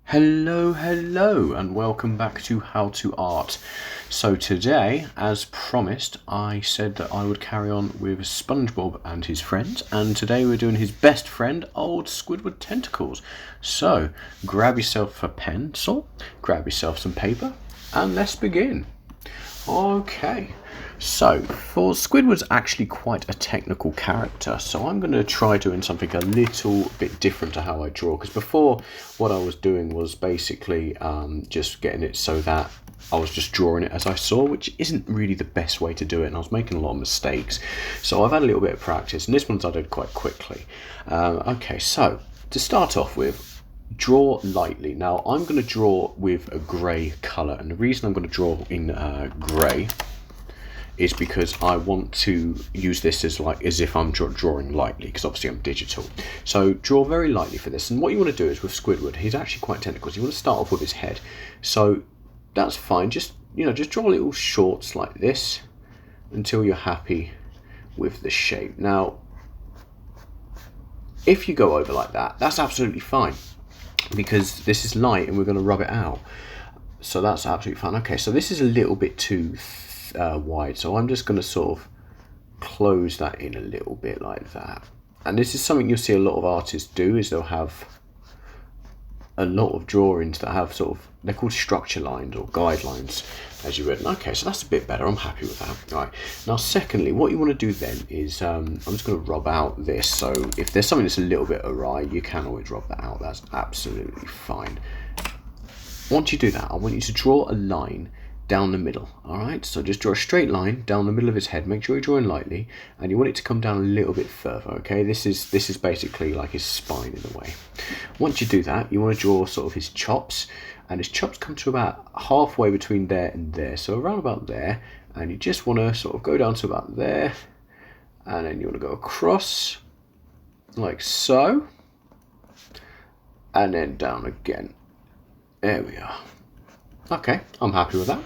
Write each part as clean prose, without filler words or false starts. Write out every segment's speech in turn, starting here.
Hello, and welcome back to How to Art. So today, as promised, I said that I would carry on with SpongeBob and his friends, and today we're doing his best friend, old Squidward Tentacles. So, grab yourself a pencil, grab yourself some paper, and let's begin. Okay, so for Squidward's actually quite a technical character, so I'm going to try doing something a little bit different to how I draw, because before what I was doing was basically just getting it so that I was just drawing it as I saw, which isn't really the best way to do it, and I was making a lot of mistakes. So I've had a little bit of practice, and this one's I did quite quickly. Okay, so to start off with, draw lightly. Now I'm going to draw with a grey colour, and the reason I'm going to draw in grey is because I want to use this as if I'm drawing lightly, because obviously I'm digital. So draw very lightly for this, and what you want to do is with Squidward, he's actually quite technical, so you want to start off with his head. So that's fine, just draw little shorts like this until you're happy with the shape. Now if you go over like that, that's absolutely fine, because this is light and we're going to rub it out, so that's absolutely fine. Okay, so this is a little bit too wide, so I'm just going to sort of close that in a little bit like that. And this is something you'll see a lot of artists do, is they'll have a lot of drawings that have they're called structure lines or guidelines, as you would. Okay, so that's a bit better, I'm happy with that. Right, now secondly, what you want to do then is I'm just going to rub out this, so if there's something that's a little bit awry, you can always rub that out, that's absolutely fine. Once you do that, I want you to draw a line down the middle. Alright, so just draw a straight line down the middle of his head, make sure you're drawing lightly, and you want it to come down a little bit further. Okay, this is basically like his spine in a way. Once you do that, you want to draw sort of his chops, and his chops come to about halfway between there and there, so around about there, and you just want to sort of go down to about there, and then you want to go across like so, and then down again. There we are. Okay, I'm happy with that.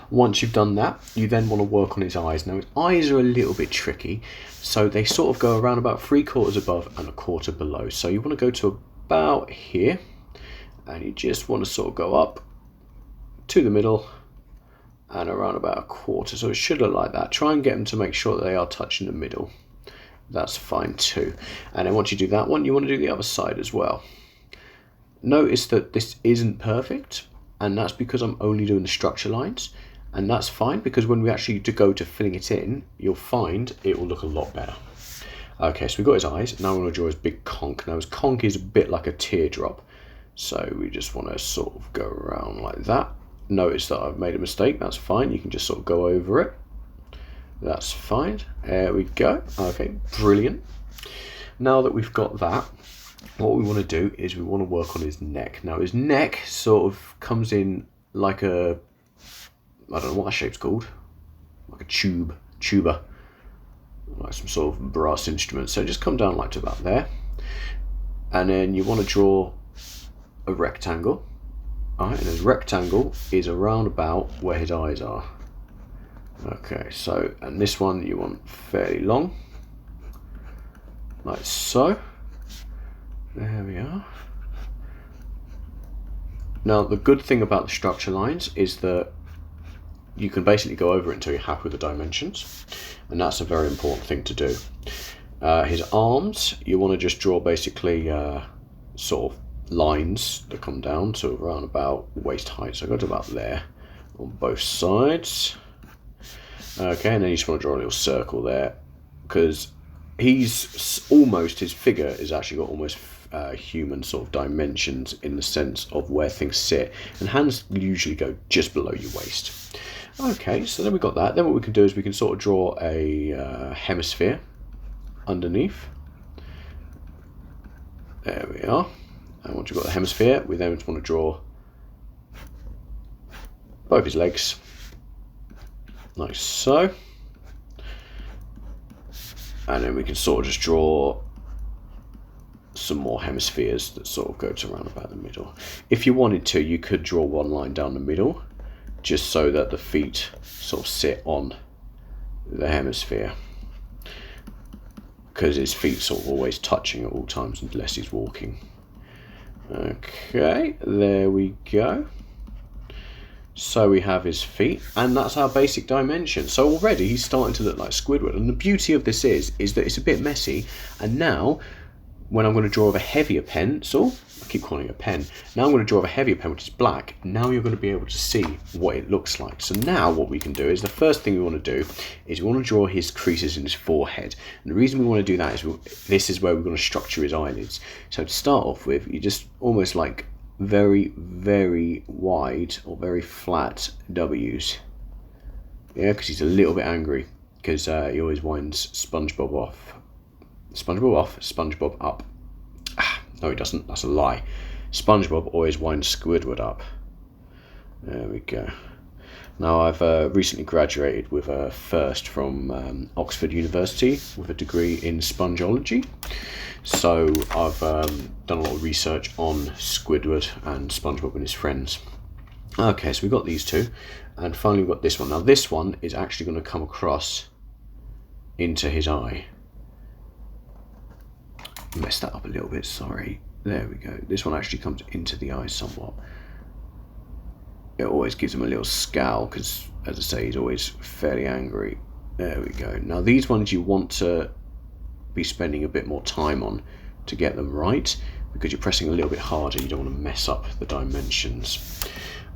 Once you've done that, you then want to work on his eyes. Now his eyes are a little bit tricky, so they sort of go around about 3/4 above and 1/4 below. So you want to go to about here, and you just want to sort of go up to the middle and around about 1/4. So it should look like that. Try and get them to make sure that they are touching the middle. That's fine too. And then once you do that one, you want to do the other side as well. Notice that this isn't perfect, and that's because I'm only doing the structure lines, and that's fine, because when we actually go to filling it in, you'll find it will look a lot better. Okay, so we've got his eyes. Now we're going to draw his big conch. Now his conch is a bit like a teardrop, so we just want to sort of go around like that. Notice that I've made a mistake, that's fine, you can just sort of go over it. That's fine, there we go. Okay, brilliant. Now that we've got that, what we want to do is we want to work on his neck. Now his neck sort of comes in like a, I don't know what that shape's called, like a tuba, like some sort of brass instrument. So just come down like to about there, and then you want to draw a rectangle. Alright, and his rectangle is around about where his eyes are. Okay, so, and this one you want fairly long, like so. There we are. Now the good thing about the structure lines is that you can basically go over it until you're happy with the dimensions, and that's a very important thing to do. His arms, you want to just draw basically sort of lines that come down to around about waist height, so go to about there on both sides. Okay, and then you just want to draw a little circle there, because he's almost, his figure is actually got almost human sort of dimensions in the sense of where things sit, and hands usually go just below your waist. Okay, so then we've got that. Then what we can do is we can sort of draw a hemisphere underneath. There we are. And once you've got the hemisphere, we then want to draw both his legs, like so. And then we can sort of just draw some more hemispheres that sort of go to around about the middle. If you wanted to, you could draw one line down the middle, just so that the feet sort of sit on the hemisphere, because his feet sort of always touching at all times unless he's walking. Okay, there we go. So we have his feet, and that's our basic dimension. So already he's starting to look like Squidward, and the beauty of this is that it's a bit messy, and now when I'm going to draw with a heavier pencil, I keep calling it a pen, now I'm going to draw with a heavier pen which is black. Now you're going to be able to see what it looks like. So now what we can do is, the first thing we want to do is we want to draw his creases in his forehead, and the reason we want to do that is this is where we're going to structure his eyelids. So to start off with, you just almost like very, very wide or very flat W's. Yeah, because he's a little bit angry because he always winds SpongeBob off. SpongeBob off, SpongeBob up. No, he doesn't. That's a lie. SpongeBob always winds Squidward up. There we go. Now, I've recently graduated with a first from Oxford University with a degree in spongeology. So I've done a lot of research on Squidward and SpongeBob and his friends. Okay, so we've got these two, and finally we've got this one. Now this one is actually going to come across into his eye. Messed that up a little bit, sorry. There we go. This one actually comes into the eye somewhat. It always gives him a little scowl because, as I say, he's always fairly angry. There we go. Now these ones you want to be spending a bit more time on to get them right, because you're pressing a little bit harder. You don't want to mess up the dimensions.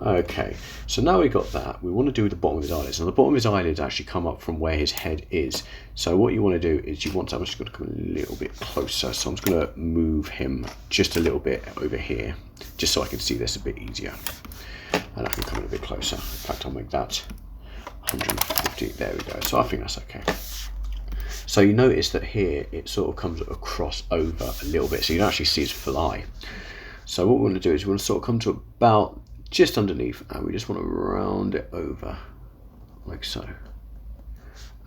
Okay, so now we've got that. We want to do the bottom of his eyelids. Now the bottom of his eyelids actually come up from where his head is. So what you want to do is I'm just going to come a little bit closer. So I'm just going to move him just a little bit over here, just so I can see this a bit easier. And I can come in a bit closer. In fact, I'll make that 150. There we go. So I think that's okay. So you notice that here it sort of comes across over a little bit, so you don't actually see his full eye. So what we want to do is we want to sort of come to about just underneath, and we just want to round it over like so.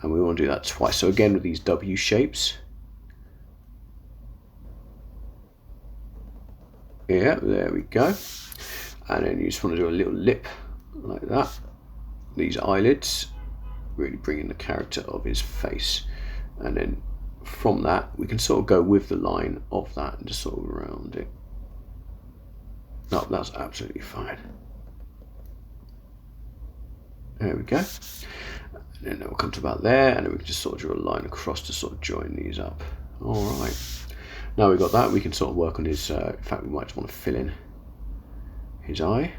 And we want to do that twice. So again with these W shapes. Yeah, there we go. And then you just want to do a little lip like that. These eyelids, really bringing the character of his face. And then from that, we can sort of go with the line of that and just sort of round it. No, that's absolutely fine. There we go. And then we'll come to about there, and then we can just sort of draw a line across to sort of join these up. All right. Now we've got that, we can sort of work on his, in fact, we might just want to fill in his eye.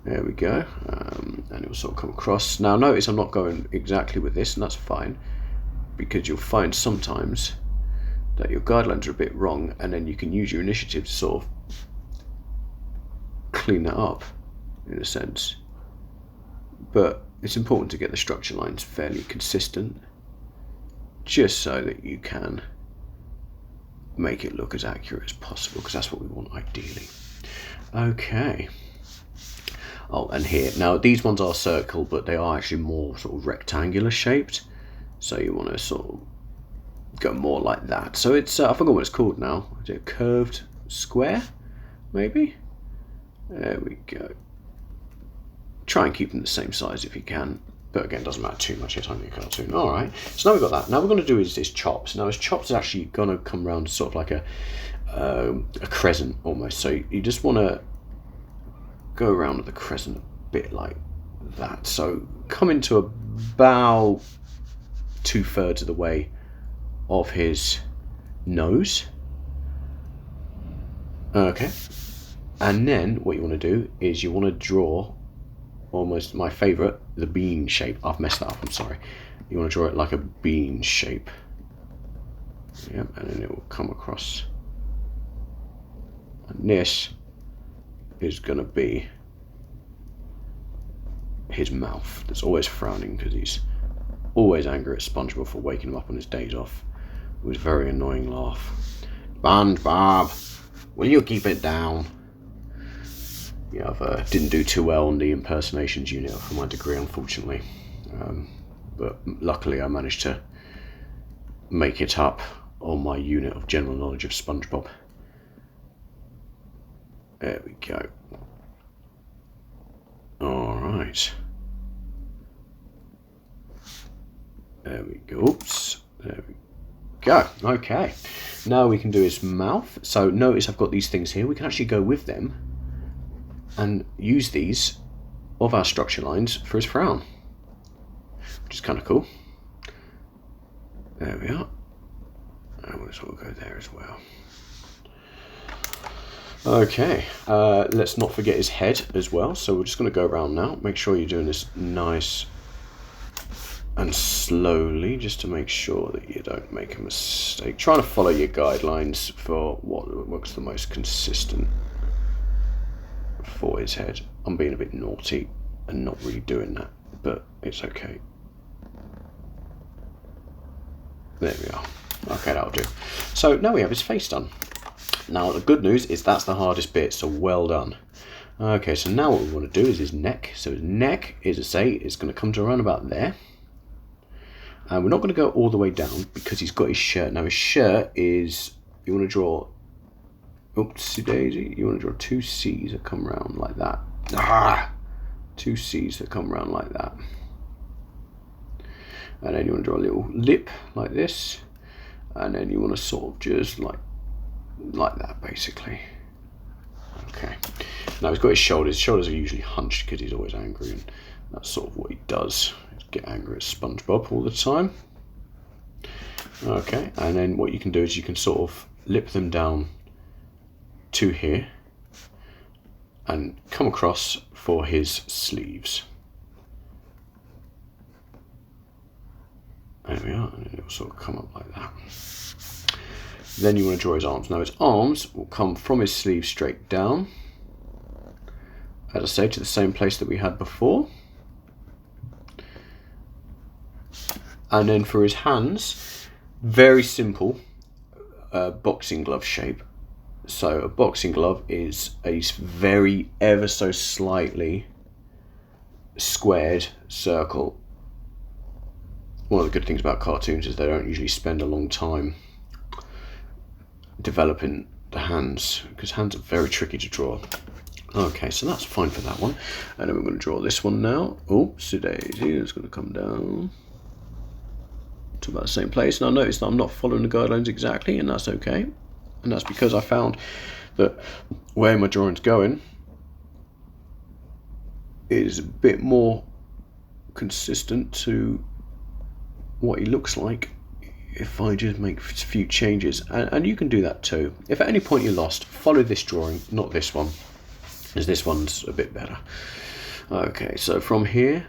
There we go. And it will sort of come across. Now notice I'm not going exactly with this, and that's fine, because you'll find sometimes that your guidelines are a bit wrong, and then you can use your initiative to sort of clean that up in a sense. But it's important to get the structure lines fairly consistent, just so that you can make it look as accurate as possible, because that's what we want ideally. Okay. Oh, and here, now these ones are circle, but they are actually more sort of rectangular shaped. So you want to sort of go more like that. So it's, I forgot what it's called now. Is it a curved square, maybe? There we go. Try and keep them the same size if you can. But again, it doesn't matter too much, it's only a cartoon. All right, so now we've got that. Now we're going to do is his chops. Now his chops is actually going to come around sort of like a crescent almost. So you just want to go around with the crescent a bit like that. So come into about 2/3 of the way of his nose. Okay, and then what you want to do is you want to draw almost my favourite, the bean shape. I've messed that up, I'm sorry. You want to draw it like a bean shape. Yep, and then it will come across. And this is going to be his mouth. That's always frowning because he's always angry at SpongeBob for waking him up on his days off with his very annoying laugh. SpongeBob, will you keep it down? Yeah, I didn't do too well on the impersonations unit for my degree, unfortunately. But luckily I managed to make it up on my unit of general knowledge of SpongeBob. There we go. Alright. There we go. Oops. There we go. Okay. Now we can do his mouth. So notice I've got these things here. We can actually go with them and use these of our structure lines for his frown, which is kind of cool. There we are. And we'll sort of go there as well. Okay, let's not forget his head as well. So we're just going to go around now. Make sure you're doing this nice and slowly, just to make sure that you don't make a mistake. Trying to follow your guidelines for what looks the most consistent for his head. I'm being a bit naughty and not really doing that, but it's okay. There we are. Okay, that'll do. So now we have his face done. Now the good news is that's the hardest bit, so well done. Okay, so now what we want to do is his neck. So his neck, as I say, is going to come to around about there. And we're not going to go all the way down because he's got his shirt. Now his shirt is, you want to draw, oopsie daisy, you want to draw two C's that come around like that. Two C's that come around like that. And then you want to draw a little lip like this. And then you want to sort of just like that basically. Okay. Now he's got his shoulders. His shoulders are usually hunched because he's always angry, and that's sort of what he does. Get angry at SpongeBob all the time. Okay, and then what you can do is you can sort of lip them down to here and come across for his sleeves. There we are, and it will sort of come up like that. Then you want to draw his arms. Now his arms will come from his sleeve straight down, as I say, to the same place that we had before. And then for his hands, very simple boxing glove shape. So a boxing glove is a very ever so slightly squared circle. One of the good things about cartoons is they don't usually spend a long time developing the hands, because hands are very tricky to draw. Okay, so that's fine for that one. And then we're going to draw this one now. Oopsie daisy, it's going to come down to about the same place. Now notice that I'm not following the guidelines exactly, and that's okay. And that's because I found that where my drawing's going is a bit more consistent to what he looks like if I just make a few changes. And you can do that too. If at any point you're lost, follow this drawing, not this one, as this one's a bit better. Okay, so from here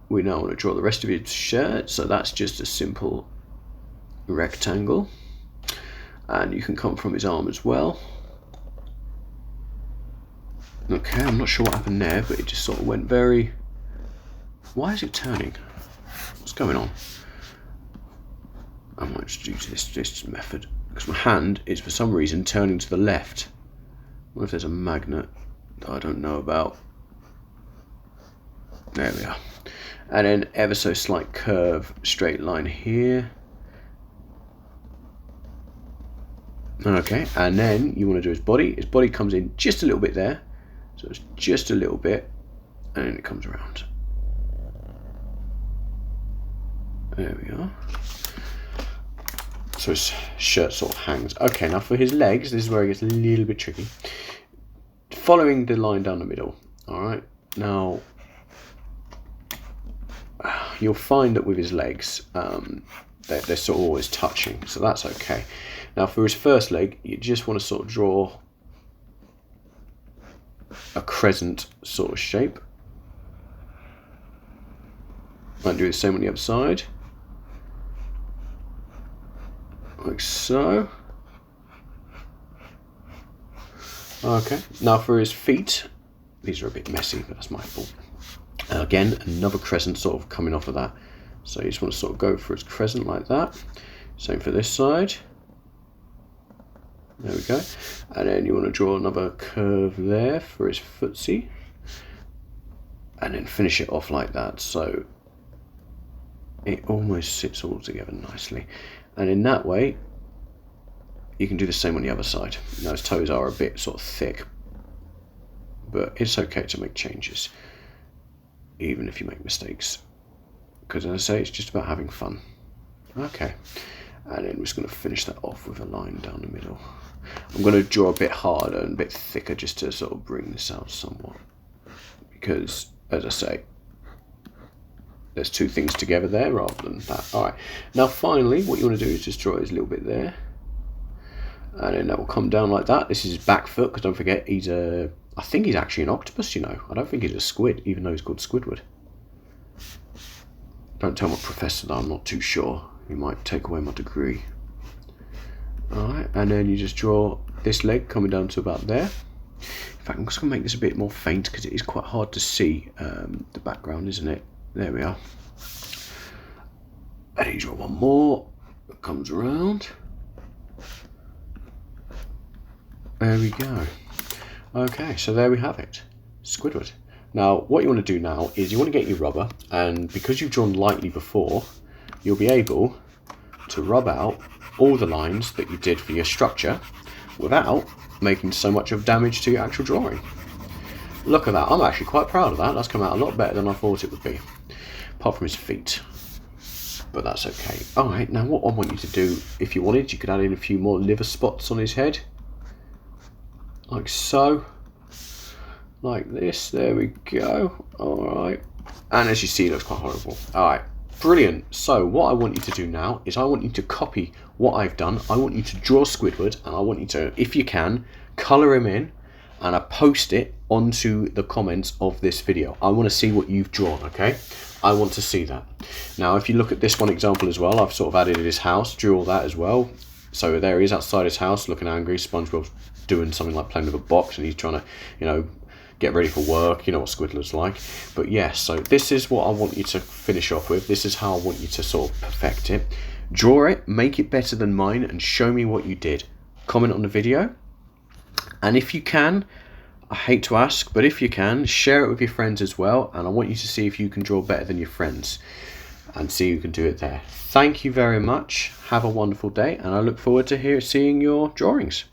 we now want to draw the rest of his shirt. So that's just a simple rectangle, and you can come from his arm as well. Okay, I'm not sure what happened there, but it just sort of went very... Why is it turning? What's going on? I might just use this method, because my hand is for some reason turning to the left. What if there's a magnet that I don't know about? There we are. And then ever so slight curve, straight line here. Okay, and then you want to do his body. His body comes in just a little bit there. So it's just a little bit, and then it comes around. There we are. So his shirt sort of hangs. Okay, now for his legs, this is where it gets a little bit tricky. Following the line down the middle. Alright, now you'll find that with his legs, they're sort of always touching, so that's okay. Now for his first leg, you just want to sort of draw a crescent sort of shape. Might do the same on the other side. Like so. Okay, now for his feet, these are a bit messy, but that's my fault. Again, another crescent sort of coming off of that. So you just want to sort of go for his crescent like that. Same for this side. There we go. And then you want to draw another curve there for his footsie. And then finish it off like that. So it almost sits all together nicely. And in that way, you can do the same on the other side. Now his toes are a bit sort of thick, but it's okay to make changes, even if you make mistakes. Because as I say, it's just about having fun. Okay. And then we're just going to finish that off with a line down the middle. I'm going to draw a bit harder and a bit thicker just to sort of bring this out somewhat. Because, as I say, there's two things together there rather than that. Alright, now finally what you want to do is just draw his little bit there. And then that will come down like that. This is his back foot, because don't forget, he's a... I think he's actually an octopus, you know. I don't think he's a squid, even though he's called Squidward. Don't tell my professor that, I'm not too sure. He might take away my degree. Alright, and then you just draw this leg coming down to about there. In fact, I'm just going to make this a bit more faint because it is quite hard to see the background, isn't it? There we are. And then you draw one more that comes around. There we go. Okay, so there we have it. Squidward. Now, what you want to do now is you want to get your rubber, and because you've drawn lightly before, you'll be able to rub out all the lines that you did for your structure without making so much of damage to your actual drawing. Look at that, I'm actually quite proud of that. That's come out a lot better than I thought it would be. Apart from his feet. But that's okay. Alright, now what I want you to do, if you wanted, you could add in a few more liver spots on his head. Like so. Like this, there we go. Alright. And as you see, it looks quite horrible. Alright. Brilliant. So what I want you to do now is I want you to copy what I've done. I want you to draw Squidward, and I want you to, if you can, colour him in, and I post it onto the comments of this video. I want to see what you've drawn, okay? I want to see that. Now, if you look at this one example as well, I've sort of added his house, drew all that as well. So there he is outside his house looking angry. SpongeBob's doing something like playing with a box, and he's trying to, you know, get ready for work. You know what Squidward's like. But yes, so this is what I want you to finish off with. This is how I want you to sort of perfect it. Draw it, make it better than mine, and show me what you did. Comment on the video. And if you can, I hate to ask, but if you can, share it with your friends as well. And I want you to see if you can draw better than your friends. And see who can do it there. Thank you very much. Have a wonderful day. And I look forward to seeing your drawings.